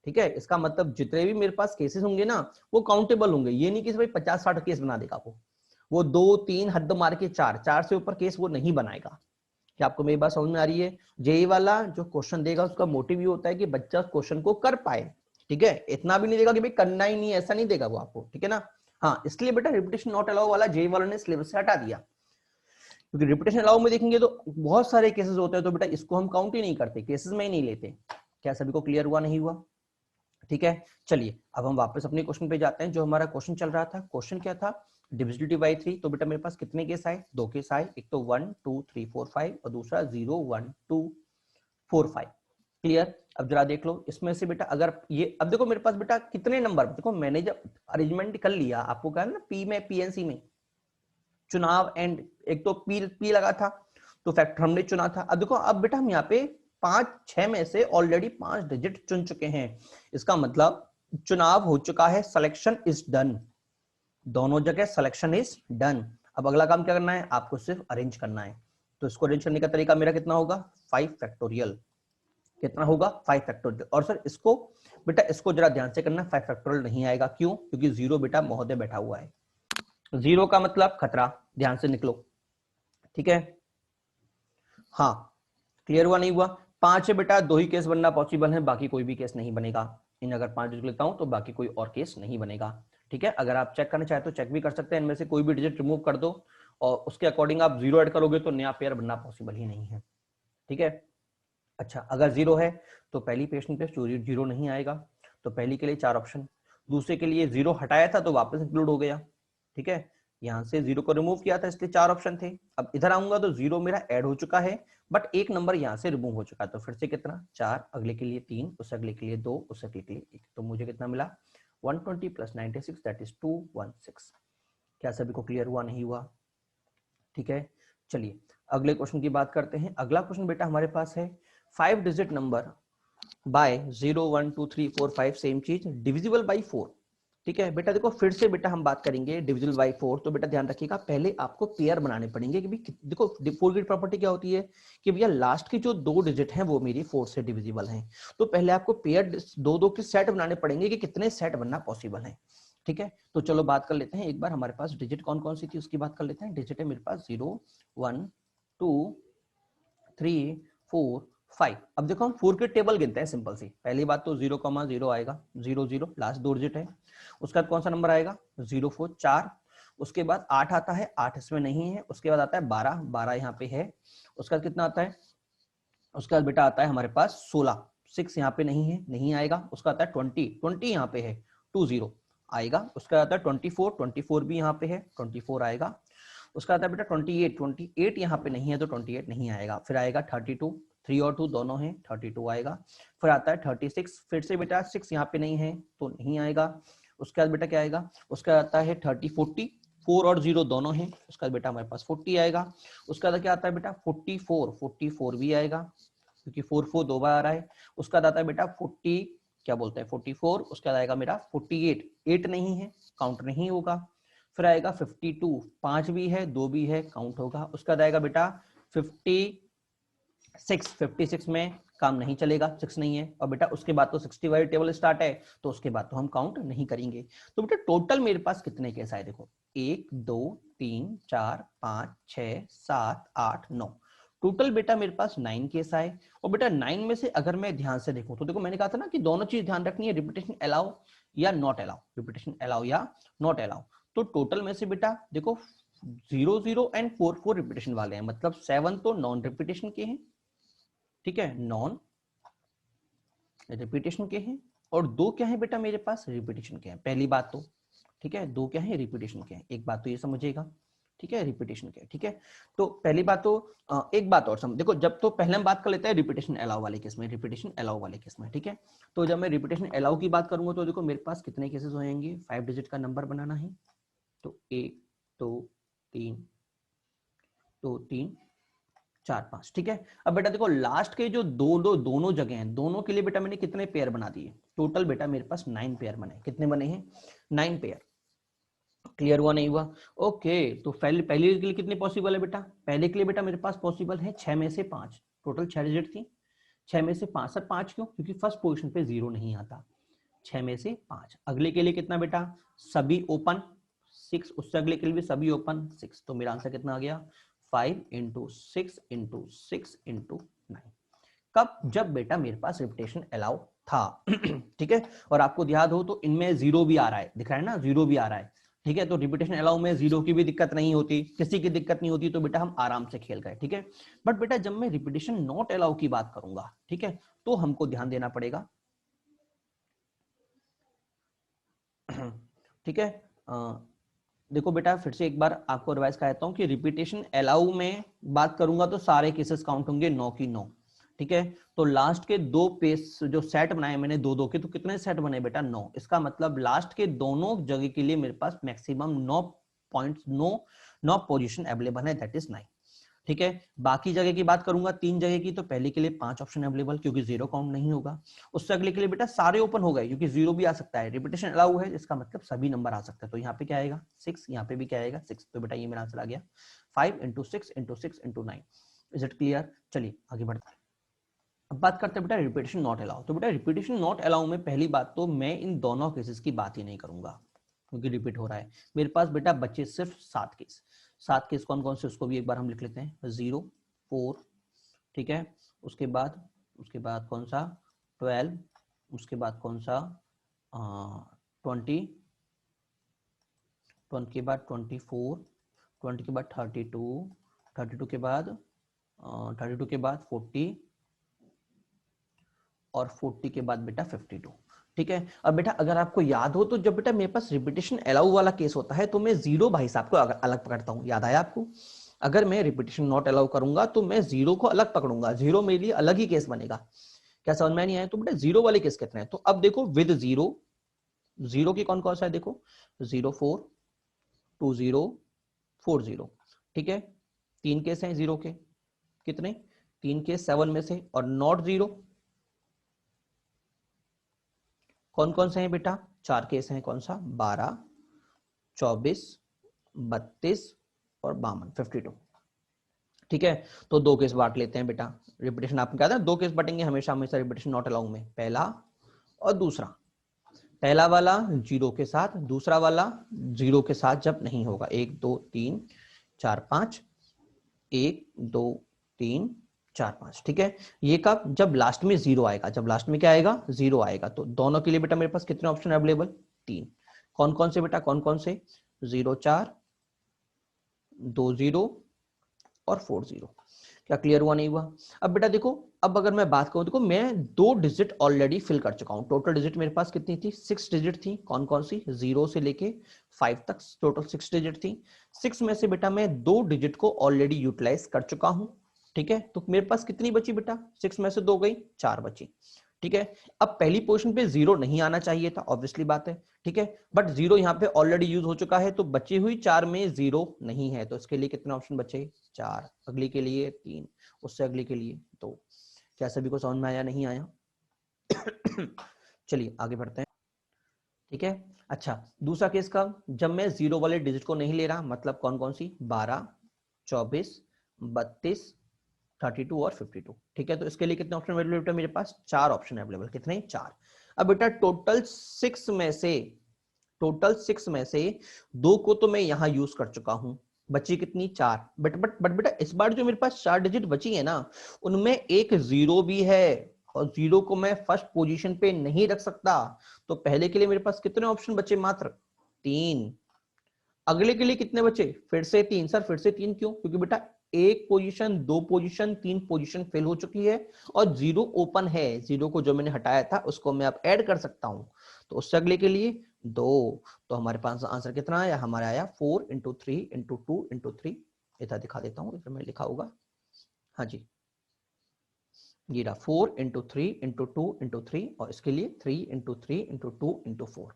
ठीक है, इसका मतलब जितने भी मेरे पास केसेस होंगे ना वो काउंटेबल होंगे, ये नहीं कि भाई 50-60 केस बना देगा वो 2-3 हद मार के 4 4 से ऊपर केस वो नहीं बनाएगा। क्या आपको मेरी बात समझ में आ रही है? जेई वाला जो क्वेश्चन देगा उसका मोटिव ये होता है कि बच्चा क्वेश्चन को कर पाए। ठीक है, इतना भी नहीं देगा कि भाई करना ही नहीं, ऐसा नहीं देगा वो आपको। ठीक है ना? हाँ, इसलिए बेटा रिपीटेशन नॉट अलाउ वाला जेई वालों ने सिलेबस से हटा दिया, क्योंकि रिपीटेशन अलाउ में देखेंगे तो बहुत सारे केसेस होते हैं, तो बेटा इसको हम काउंट ही नहीं करते, केसेस में ही नहीं लेते। क्या सभी को क्लियर हुआ नहीं हुआ? ठीक है, चलिए अब हम वापस अपने क्वेश्चन पे जाते हैं। जो हमारा क्वेश्चन चल रहा था, क्वेश्चन क्या था, डिविजिबिलिटी बाय 3। तो बेटा मेरे पास कितने केस आए, 2 केस आए, एक तो 1 2 3 4 5 और दूसरा 0 1 2 4 5। क्लियर? अब जरा देख लो इसमें से बेटा, अगर ये अब देखो मेरे पास बेटा कितने नंबर, देखो मैंने जब अरेंजमेंट कर लिया, आपको कहा ना पी में पीएनसी में चुनाव एंड एक तो पी लगा था, तो फैक्टर हमने चुना था। अब देखो अब बेटा हम यहाँ पे 5-6 में से ऑलरेडी 5 डिजिट चुन चुके हैं, इसका मतलब चुनाव हो चुका है, सिलेक्शन इज डन, दोनों जगह सिलेक्शन इज डन। अब अगला काम क्या करना है, आपको सिर्फ अरेंज करना है। तो इसको अरेंज करने का तरीका मेरा कितना होगा, 5 फैक्टोरियल। कितना होगा 5 फैक्टोरियल। और सर इसको बेटा इसको जरा ध्यान से करना, 5 फैक्टोरियल नहीं आएगा, क्यों? क्योंकि 0 बेटा महोदय बैठा हुआ है, 0 का मतलब खतरा, ध्यान से निकलो। ठीक है, हाँ क्लियर हुआ नहीं हुआ? 5 है बेटा, 2 ही केस बनना पॉसिबल है, बाकी कोई भी केस नहीं बनेगा। इन अगर 5 डिजिट लेता हूं तो बाकी कोई और केस नहीं बनेगा। ठीक है, अगर आप चेक करना चाहे तो चेक भी कर सकते हैं, इनमें से कोई भी डिजिट रिमूव कर दो और उसके अकॉर्डिंग आप 0 ऐड करोगे तो नया पेयर बनना पॉसिबल ही नहीं है। ठीक है, अच्छा अगर 0 है तो पहली पेशेंट पे 0 नहीं आएगा, तो पहली के लिए 4 ऑप्शन, दूसरे के लिए 0 हटाया था तो वापस इंक्लूड हो गया। ठीक है, यहां से 0 को रिमूव किया था इसलिए 4 ऑप्शन थे। अब इधर आऊंगा तो 0 मेरा ऐड हो चुका है, बट एक नंबर यहां से रिमूव हो चुका है, तो फिर से कितना 4, अगले के लिए 3, उस अगले के लिए 2, उस अगले के लिए 1, तो मुझे कितना मिला 120 + 96 दैट इज 216। क्या सभी को क्लियर हुआ नहीं हुआ? ठीक है, चलिए अगले क्वेश्चन की बात करते हैं। अगला क्वेश्चन बेटा हमारे पास है 5 डिजिट नंबर बाय 0 1 2 3 4 5, सेम चीज डिविजिबल बाय 4। ठीक है बेटा, देखो फिर से बेटा हम बात करेंगे डिविजिबल बाय 4, तो बेटा ध्यान रखिएगा पहले आपको पेयर बनाने पड़ेंगे कि देखो 4 की प्रॉपर्टी क्या होती है कि भैया लास्ट की जो 2 डिजिट हैं वो मेरी 4 से डिविजिबल हैं, तो पहले आपको पेयर 2-2 के सेट बनाने पड़ेंगे कि कितने सेट बनना पॉसिबल है। ठीक है, तो चलो बात कर लेते हैं एक बार, हमारे पास डिजिट कौन कौन सी थी उसकी बात कर लेते हैं। डिजिट है मेरे पास 0 1 2 3 4 5। अब देखो हम 4 के टेबल गिनते हैं, सिंपल सी पहली बात तो 0,0 आएगा, 0 0 लास्ट 2 डिजिट है। उसके बाद कौन सा नंबर आएगा 0 4 4, उसके बाद 8 आता है, 8 इसमें नहीं है, उसके बाद आता है 12, 12 यहाँ पे है। उसके बाद कितना आता है, उसके बाद बेटा आता है हमारे पास 16, 6 यहाँ पे नहीं है, नहीं आएगा। उसका आता है 20, 20 यहाँ पे है, 20 आएगा। उसका आता है 24, 24 भी यहाँ पे है, 24 आएगा। उसका आता है बेटा 28, 28 यहाँ पे नहीं है तो 28 नहीं आएगा। फिर आएगा 32, 3 और 2 दोनों हैं, 32 आएगा। फिर आता है 36, फिर से बेटा 6 यहाँ पे नहीं है तो नहीं आएगा। उसके बाद बेटा क्या आएगा, उसका आता है 30 40, 4 और 0 दोनों हैं, उसका बेटा हमारे पास 40 आएगा। उसका क्या आता है बेटा 44, 44 भी आएगा क्योंकि 4 4 दो बार आ रहा है। उसका आता है बेटा 40 क्या बोलते हैं 44, उसके बाद आएगा मेरा 48, 8 नहीं है काउंट नहीं होगा। फिर आएगा 52, 5 भी है 2 भी है काउंट होगा। उसका आएगा बेटा 56, 56 में काम नहीं चलेगा, 6 नहीं है। और बेटा उसके बाद तो 60 वाली टेबल स्टार्ट है, तो उसके बाद तो हम काउंट नहीं करेंगे। तो बेटा टोटल मेरे पास कितने केस आए, देखो 1 2 3 4 5 6 7 8 9, टोटल बेटा मेरे पास 9 केस आए। और बेटा 9 में से अगर मैं ध्यान से देखूं तो देखो मैंने कहा था ना कि दोनों चीज ध्यान रखनी है, रिपीटेशन अलाउ या नॉट अलाउ, रिपीटेशन अलाउ या नॉट अलाउ। तो टोटल में से बेटा देखो 0 0 एंड 4 4 रिपीटेशन वाले हैं, मतलब 7 तो नॉन रिपीटेशन के हैं, ठीक है, नॉन रिपीटेशन के हैं, और 2 क्या है बेटा मेरे पास रिपीटेशन के हैं। पहली बात तो ठीक है, 2 क्या है रिपीटेशन के हैं, एक बात तो ये समझिएगा, ठीक है, रिपीटेशन के, ठीक है। तो पहली बात तो एक बात और समझ, देखो जब तो पहले हम बात कर लेते हैं रिपीटेशन अलाउ वाले केस में, रिपीटेशन अलाउ वाले केस में, ठीक है। तो जब मैं रिपीटेशन अलाउ की बात करूंगा तो देखो मेरे पास कितने केसेस हो जाएंगे, 5 डिजिट का नंबर बनाना है, तो 1 2 3 2 3 4 5, ठीक है। अब बेटा देखो लास्ट के जो दोनों जगह हैं, दोनों के लिए बेटा मैंने कितने पेयर बना दिए, टोटल बेटा मेरे पास 9 पेयर बने, कितने बने हैं 9 पेयर। क्लियर हुआ नहीं हुआ? ओके, तो पहले के लिए कितने पॉसिबल है बेटा, पहले के लिए बेटा मेरे पास पॉसिबल है 6 में से 5, टोटल 6 डिजिट थी, 6 में से 5, सर 5 क्यों, क्योंकि फर्स्ट पोजीशन पे 0 नहीं आता, 6 में से 5। अगले के लिए कितना बेटा, सभी ओपन 6, उससे अगले के लिए भी सभी ओपन 6, तो मेरा आंसर कितना आ गया 5 × 6 × 6 × 9। कब, जब बेटा मेरे पास रिपीटेशन अलाउ था ठीक है। और आपको याद हो तो इनमें 0 भी आ रहा है, दिख रहा है ना 0 भी आ रहा है, ठीक है। तो रिपीटेशन अलाउ में 0 की भी दिक्कत नहीं होती, किसी की दिक्कत नहीं होती, तो बेटा हम आराम से खेल गए, ठीक है। बट बेटा जब मैं रिपीटेशन नॉट अलाउ की बात करूंगा, ठीक है, तो हमको ध्यान देना पड़ेगा ठीक है। देखो बेटा फिर से एक बार आपको रिवाइज कराता हूं कि रिपीटेशन अलाउ में बात करूंगा तो सारे केसेस काउंट होंगे 9 की 9, ठीक है। तो लास्ट के 2 पेज जो सेट बनाए मैंने 2 2 के, तो कितने सेट बने बेटा 9, इसका मतलब लास्ट के दोनों जगह के लिए मेरे पास मैक्सिमम 9 पॉइंट्स, 9 पोजीशन अवेलेबल है, दैट इज 9, ठीक है। बाकी जगह की बात करूंगा 3 जगह की, तो पहले के लिए 5 ऑप्शन अवेलेबल, क्योंकि 0 काउंट नहीं होगा। उससे अगले के लिए बेटा सारे ओपन हो गए, क्योंकि 0 भी आ सकता है, रिपीटेशन अलाउ है, इसका मतलब सभी नंबर आ सकता है। तो यहाँ पे क्या आएगा 6, यहाँ पे भी क्या आएगा 6, तो बेटा ये मेरा आंसर आ गया 5 × 6 × 6 × 9। Is it clear? चलिए आगे बढ़ते हैं। अब बात करते हैं बेटा रिपीटेशन नॉट अलाउ। तो बेटा रिपीटेशन नॉट अलाउ में पहली बात तो मैं इन दोनों केसेस की बात ही नहीं करूंगा, क्योंकि रिपीट हो रहा है मेरे पास बेटा बच्चे सिर्फ 7 केस। 7 केस कौन कौन से, उसको भी एक बार हम लिख लेते हैं, 0 4, ठीक है, उसके बाद कौन सा 12, उसके बाद कौन सा 20, 20 के बाद 24, 20 के बाद 32, 32 के बाद 32 के बाद 40, और 40 के बाद बेटा 52, ठीक है। अब बेटा अगर आपको याद हो तो जब बेटा मेरे पास रिपीटेशन अलाउ वाला केस होता है तो मैं 0 भाई साहब को अलग पकड़ता हूं, याद आया आपको? अगर मैं रिपीटेशन नॉट अलाउ करूंगा तो मैं 0 को अलग पकड़ूंगा, 0 मेरे लिए अलग ही केस बनेगा। क्या समझ में नहीं आया? तो बेटा 0 वाले केस कितने हैं, तो अब देखो विद 0, 0 की कौन कौन सा है, देखो 0 4 2 0 4 0, ठीक है। 3 केस हैं 0 के, कितने 3 केस 7 में से, और नॉट 0 कौन कौन से हैं बेटा, 4 केस हैं, कौन सा 12 24 32 और 52 52, ठीक है। तो 2 केस बांट लेते हैं बेटा, रिपीटेशन आपने कहा था 2 केस बटेंगे हमेशा हमेशा रिपीटेशन नॉट अलाउ में, पहला और दूसरा। पहला वाला 0 के साथ, दूसरा वाला 0 के साथ जब नहीं होगा, 1 2 3 4 5, 1 2 3 4 5, ठीक है। ये कब, जब लास्ट में 0 आएगा, जब लास्ट में क्या आएगा 0 आएगा। तो दोनों के लिए बेटा मेरे पास कितने ऑप्शन अवेलेबल, 3। कौन कौन से बेटा, कौन कौन से, 0 4 2 0 और 4 0। क्या क्लियर हुआ नहीं हुआ? अब बेटा देखो, अब अगर मैं बात करूं, देखो मैं 2 डिजिट ऑलरेडी फिल कर चुका हूं, टोटल डिजिट मेरे पास कितनी थी, 6 डिजिट थी। कौन कौन सी, 0 से लेके 5 तक टोटल 6 डिजिट थी। 6 में से बेटा मैं 2 डिजिट को ऑलरेडी यूटिलाइज कर चुका हूं, ठीक है। तो मेरे पास कितनी बची बेटा, 6 में से 2 गई, 4 बची, ठीक है। अब पहली पोजीशन पे 0 नहीं आना चाहिए था, ऑब्वियसली बात है, ठीक है। बट 0 यहाँ पे ऑलरेडी यूज हो चुका है, तो बची हुई 4 में 0 नहीं है, तो इसके लिए कितने ऑप्शन बचे, 4। अगली के लिए 3, उससे अगली के लिए 2। क्या सभी को समझ में आया, नहीं आया? चलिए आगे बढ़ते हैं, ठीक है। अच्छा, दूसरा केस का, जब मैं 0 वाले डिजिट को नहीं ले रहा, मतलब कौन कौन सी, 12 24 32 32 और 52। ठीक है, तो इसके लिए कितने ऑप्शन अवेलेबल है मेरे पास? 4 ऑप्शन अवेलेबल। कितने? 4। अब बेटा टोटल 6 में से 2 को तो मैं यहां यूज कर चुका हूं, बची कितनी? 4। बट बेटा इस बार जो मेरे पास 4 डिजिट बची है ना, उनमें एक 0 भी है, और 0 को मैं फर्स्ट पोजीशन पे नहीं रख सकता। तो पहले के लिए मेरे पास कितने ऑप्शन बचे? मात्र 3। अगले के लिए कितने बचे? फिर से 3। सर फिर से 3 क्यों? क्योंकि बेटा एक पोजीशन, 2 पोजीशन, 3 पोजीशन फिल हो चुकी है और 0 ओपन है। 0 को जो मैंने हटाया था उसको मैं अब ऐड कर सकता हूं। तो उससे अगले के लिए 2। तो हमारे पास आंसर कितना आया? हमारा आया 4 इंटू 3 इंटू 2 इंटू 3। इधर दिखा देता हूँ, इधर मैं लिखा होगा। हाँ जी, ये रहा 4 इंटू 3 इंटू 2 इंटू 3, और इसके लिए 3 इंटू 3 इंटू 2 इंटू 4।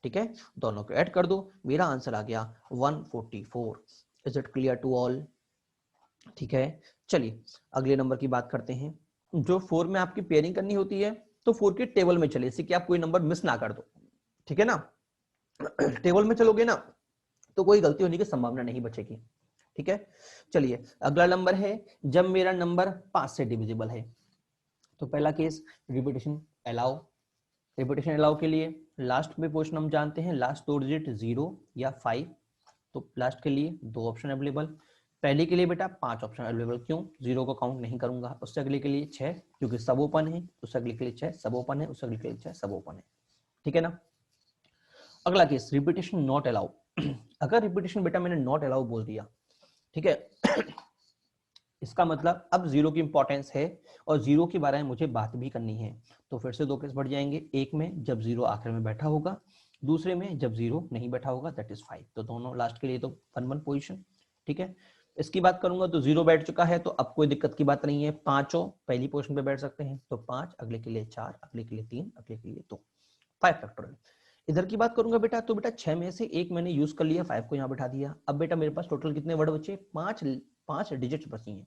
ठीक है, दोनों को ऐड कर दो, मेरा आंसर आ गया 144। Is it clear to all? ठीक है, चलिए अगले नंबर की बात करते हैं। जो 4 में आपकी पेयरिंग करनी होती है, तो 4 के टेबल में चले, इससे कि आप कोई नंबर मिस ना कर दो। ठीक है ना? टेबल में चलोगे ना तो कोई गलती होने की संभावना नहीं बचेगी। ठीक है, चलिए अगला नंबर है, जब मेरा नंबर 5 से डिविजिबल है। तो पहला case, repetition allow. Repetition allow के लिए लास्ट में पोजीशन हम जानते हैं, लास्ट 2 डिजिट 0 या 5। तो लास्ट के लिए 2 ऑप्शन अवेलेबल। पहले के लिए बेटा 5 ऑप्शन अवेलेबल। क्यों? 0 को काउंट नहीं करूंगा। उससे अगले के लिए 6, क्योंकि सब ओपन है। उससे अगले के लिए 6 सब ओपन है। उससे अगले के लिए 6 सब ओपन है। ठीक है ना? अगला केस, रिपीटेशन नॉट अलाउ। अगर रिपीटेशन बेटा मैंने नॉट अलाउ बोल दिया, ठीक है, इसका मतलब अब 0 की इंपॉर्टेंस है और 0 के बारे में मुझे बात भी करनी है। तो फिर से 2 केस बढ़ जाएंगे, एक में जब 0 आखिर में बैठा होगा, दूसरे में जब 0 नहीं बैठा होगा, दैट इज 5। तो दोनों लास्ट के लिए तो 1-1 पोजीशन। ठीक है, इसकी बात करूंगा तो 0 बैठ चुका है, तो अब कोई दिक्कत की बात नहीं है। पांचों पहली पोजीशन पे बैठ सकते हैं, तो 5, अगले के लिए 4, अगले के लिए 3, अगले के लिए 2। 5 फैक्टोरियल। इधर की बात करूंगा बेटा, तो बेटा 6 में से एक मैंने यूज कर लिया, 5 को यहाँ बैठा दिया। अब बेटा मेरे पास टोटल कितने वर्ड बचे? 5 डिजिट बची हैं,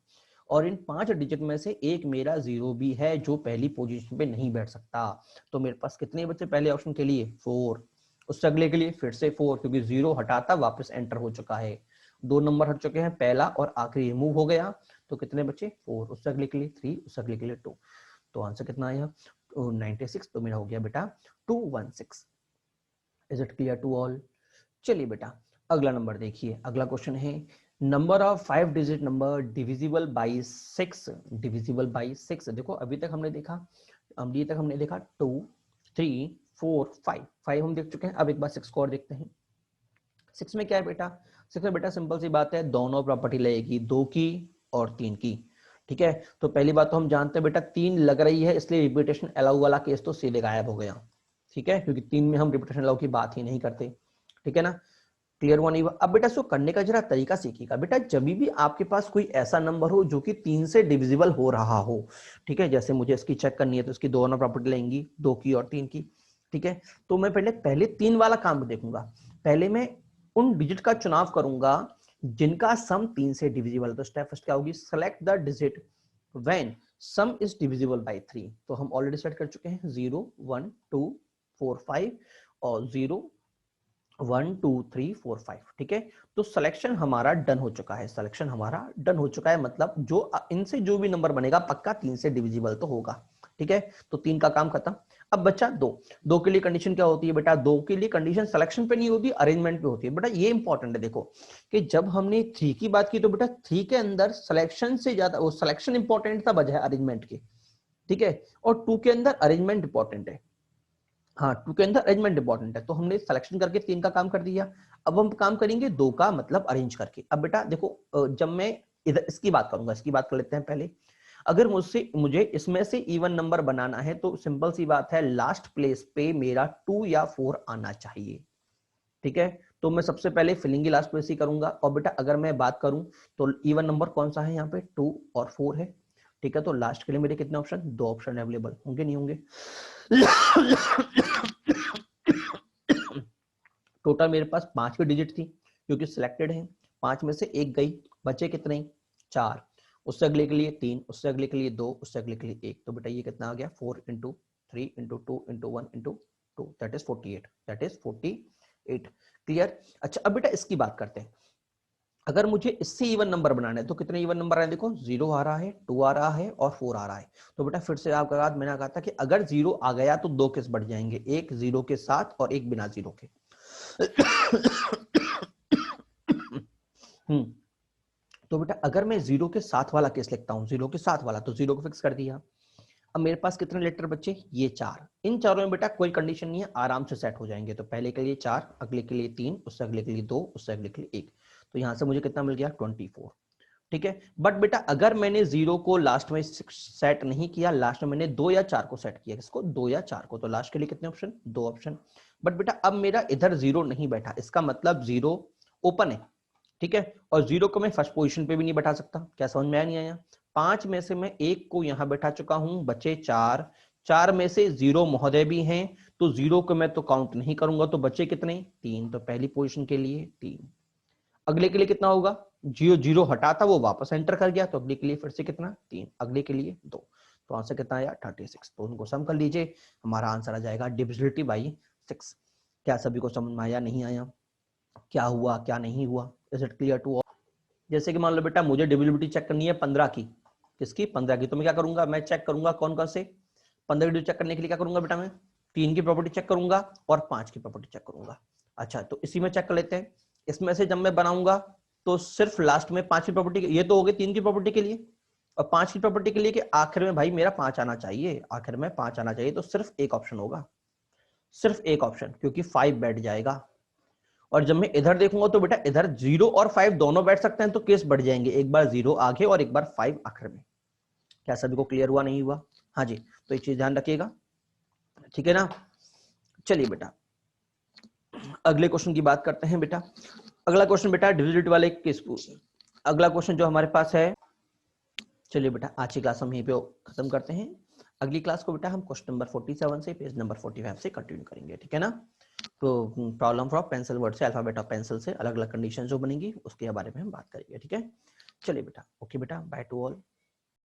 और इन 5 डिजिट में से एक मेरा 0 भी है जो पहली पोजीशन पे नहीं बैठ सकता। तो मेरे पास कितने बचे पहले ऑप्शन के लिए? 4। उससे अगले के लिए फिर से 4, क्योंकि 0 हटाता वापस एंटर हो चुका है। 2 नंबर हट चुके हैं, पहला और आखिरी रिमूव हो गया। तो कितने बचे? 4। उससे अगले के लिए 3, उससे अगले के लिए 2। तो आंसर कितना आया? 96। तो मेरा हो गया बेटा 216। Is it clear to all? चलिए बेटा अगला नंबर देखिए। अगला क्वेश्चन है, number of 5 digit number divisible by 6। Divisible by 6। देखो अभी तक हमने देखा, अभी तक हमने देखा 2, 3, 4, 5। 5 हम देख चुके हैं, अब एक बार 6 को और देखते हैं। 6 में क्या है बेटा? 6 में बेटा सिंपल सी बात है, दोनों प्रॉपर्टी लगेगी, 2 की और 3 की। ठीक है, तो पहली बात तो हम जानते हैं बेटा 3 लग रही है, इसलिए रिपीटेशन अलाउ वाला केस तो सीधे गायब हो गया। ठीक है, क्योंकि 3 में हम रिपीटेशन अलाउ की बात ही नहीं करते। ठीक है ना? क्लियर हुआ नहीं हुआ? अब बेटा इसको करने का जरा तरीका सीखिएगा। बेटा जब भी आपके पास कोई ऐसा नंबर हो जो कि 3 से डिविजिबल हो रहा हो, ठीक है, जैसे मुझे इसकी चेक करनी है तो इसकी दोनों प्रॉपर्टी लेंगी, 2 की और 3 की। ठीक है, तो मैं पहले 3 वाला काम देखूंगा। पहले मैं उन डिजिट का चुनाव करूंगा जिनका सम 3 से डिविजिबल। तो स्टेप फर्स्ट क्या होगी? Select the digit when some is divisible by 3। तो हम ऑलरेडी सेट कर चुके हैं 0, 1, 2, 4, 5 और 0, 1, 2, 3, 4, 5। ठीक है, तो सिलेक्शन हमारा डन हो चुका है। सिलेक्शन हमारा डन हो चुका है, मतलब जो इनसे जो भी नंबर बनेगा पक्का 3 से डिविजिबल तो होगा। ठीक है, तो 3 का काम खत्म। अब बच्चा 2। 2 के लिए कंडीशन क्या होती है बेटा? 2 के लिए कंडीशन सिलेक्शन पे नहीं होती, अरेंजमेंट पे होती है। बेटा ये इंपॉर्टेंट है, देखो कि जब हमने 3 की बात की तो बेटा 3 के अंदर सिलेक्शन से ज्यादा वो सिलेक्शन इंपॉर्टेंट था बजाय अरेंजमेंट के। ठीक है, और 2 के अंदर अरेंजमेंट इंपॉर्टेंट है। हाँ, 2 के अंदर अरेंजमेंट इंपॉर्टेंट है, तो हमने सिलेक्शन करके 3 का काम कर दिया। अब हम काम करेंगे 2 का, मतलब अरेंज करके। अब बेटा देखो, जब मैं इधर इसकी बात करूंगा, इसकी बात कर लेते हैं पहले। अगर मुझे इसमें से इवन नंबर बनाना है तो सिंपल सी बात है, लास्ट प्लेस पे मेरा 2 या 4 आना चाहिए। ठीक है, तो मैं सबसे पहले फिलिंग लास्ट प्लेस ही करूंगा। और बेटा अगर मैं बात करूं तो इवन नंबर कौन सा है यहाँ पे? 2 और 4 है। ठीक है, तो लास्ट के लिए मेरे कितने ऑप्शन? 2 ऑप्शन अवेलेबल होंगे, नहीं होंगे? टोटल मेरे पास 5 की डिजिट थी क्योंकि सिलेक्टेड है। 5 में से एक गई, बचे कितने? 4। उससे अगले के लिए 3, उससे अगले के लिए 2, उससे अगले के लिए 1। तो बेटा ये कितना आ गया? 4 into 3 into 2 into 1 into 2, that is 48। That is 48। Clear? अच्छा अब बेटा इसकी बात करते हैं। अगर मुझे इससे इवन नंबर बनाना है तो कितने इवन नंबर आए, देखो 0 आ रहा है, 2 आ रहा है और 4 आ रहा है। तो बेटा फिर से आपका याद, मैंने कहा था कि अगर 0 आ गया तो 2 केस बढ़ जाएंगे, एक 0 के साथ और एक बिना 0 के। तो बेटा अगर मैं 0 के साथ वाला केस लिखता हूं, 0 के साथ वाला, तो 0 को फिक्स कर दिया। अब मेरे पास कितने लेटर बचे, ये 4। इन चारों में बेटा कोई कंडीशन नहीं है, आराम से सेट हो जाएंगे। तो पहले के लिए 4, अगले के लिए 3, उससे अगले के लिए 2, उससे अगले के लिए 1। तो यहां से मुझे कितना मिल गया, 24। ठीक है। बट बेटा अगर मैंने 0 को लास्ट में सेट नहीं किया, लास्ट में मैंने 2 या 4 को सेट किया, किसको, 2 या 4 को, तो लास्ट के लिए कितने ऑप्शन, 2 ऑप्शन। बट बेटा अब मेरा इधर 0 नहीं बैठा, इसका मतलब 0 ओपन है। ठीक है। और 0 को मैं फर्स्ट पोजीशन पे भी नहीं बैठा सकता। क्या समझ में आया, नहीं आया? 5 में से मैं 1 को यहां बैठा चुका हूं, बचे 4। 4 में से 0 महोदय भी हैं, तो 0 को मैं तो काउंट नहीं करूंगा, तो बचे कितने, 3। तो पहली पोजीशन के लिए 3। अगले के लिए कितना होगा, 0 0 हटा था वो वापस एंटर कर गया, तो अगले के लिए फिर से कितना, 3। अगले के लिए 2। तो आंसर कितना आया, 36। तो उनको सम कर लीजिए, हमारा आंसर आ जाएगा डिविजिबिलिटी बाई 6। क्या सभी को समझ में आया, नहीं आया, क्या हुआ क्या नहीं हुआ, is it clear to all? जैसे कि मान लो बेटा मुझे डिविजिबिलिटी चेक करनी है 15 की, किसकी, 15 की। तो मैं क्या करूंगा, मैं चेक करूंगा कौन कौन से, 15 की चेक करने के लिए क्या करूंगा बेटा, मैं 3 की प्रॉपर्टी चेक करूंगा और 5 की प्रॉपर्टी चेक करूंगा। अच्छा, तो इसी में चेक कर लेते हैं। इसमें से जब मैं बनाऊंगा तो सिर्फ लास्ट में 5 की प्रॉपर्टी, ये तो हो गए 3 की प्रॉपर्टी के लिए, और 5 की प्रॉपर्टी के लिए कि आखिर में भाई मेरा 5 आना चाहिए, आखिर में 5 आना चाहिए, तो सिर्फ एक ऑप्शन होगा, सिर्फ एक ऑप्शन, क्योंकि 5 बैठ जाएगा। और जब मैं इधर देखूंगा तो बेटा इधर 0 और 5 दोनों बैठ सकते हैं, तो केस बढ़ जाएंगे, एक बार 0 आगे और एक बार 5 आखिर में। क्या सभी को क्लियर हुआ, नहीं हुआ? हाँ जी, तो एक चीज ध्यान रखिएगा, ठीक है ना। चलिए बेटा अगले क्वेश्चन की बात करते हैं बेटा। अगला क्वेश्चन बेटा डिविजिबिलिटी वाले केस को, अगला क्वेश्चन जो हमारे पास है, चलिए बेटा आज की क्लास हम यहीं पे खत्म करते हैं। अगली क्लास को बेटा हम क्वेश्चन नंबर 47 से पेज नंबर 45 से कंटिन्यू करेंगे, ठीक है ना। तो प्रॉब्लम फ्रॉम पेंसिल वर्ड से, अल्फाबेट ऑफ पेंसिल से अलग अलग कंडीशन जो बनेंगी उसके बारे में हम बात करेंगे, ठीक है। चलिए बेटा, ओके बेटा, बाय टू ऑल।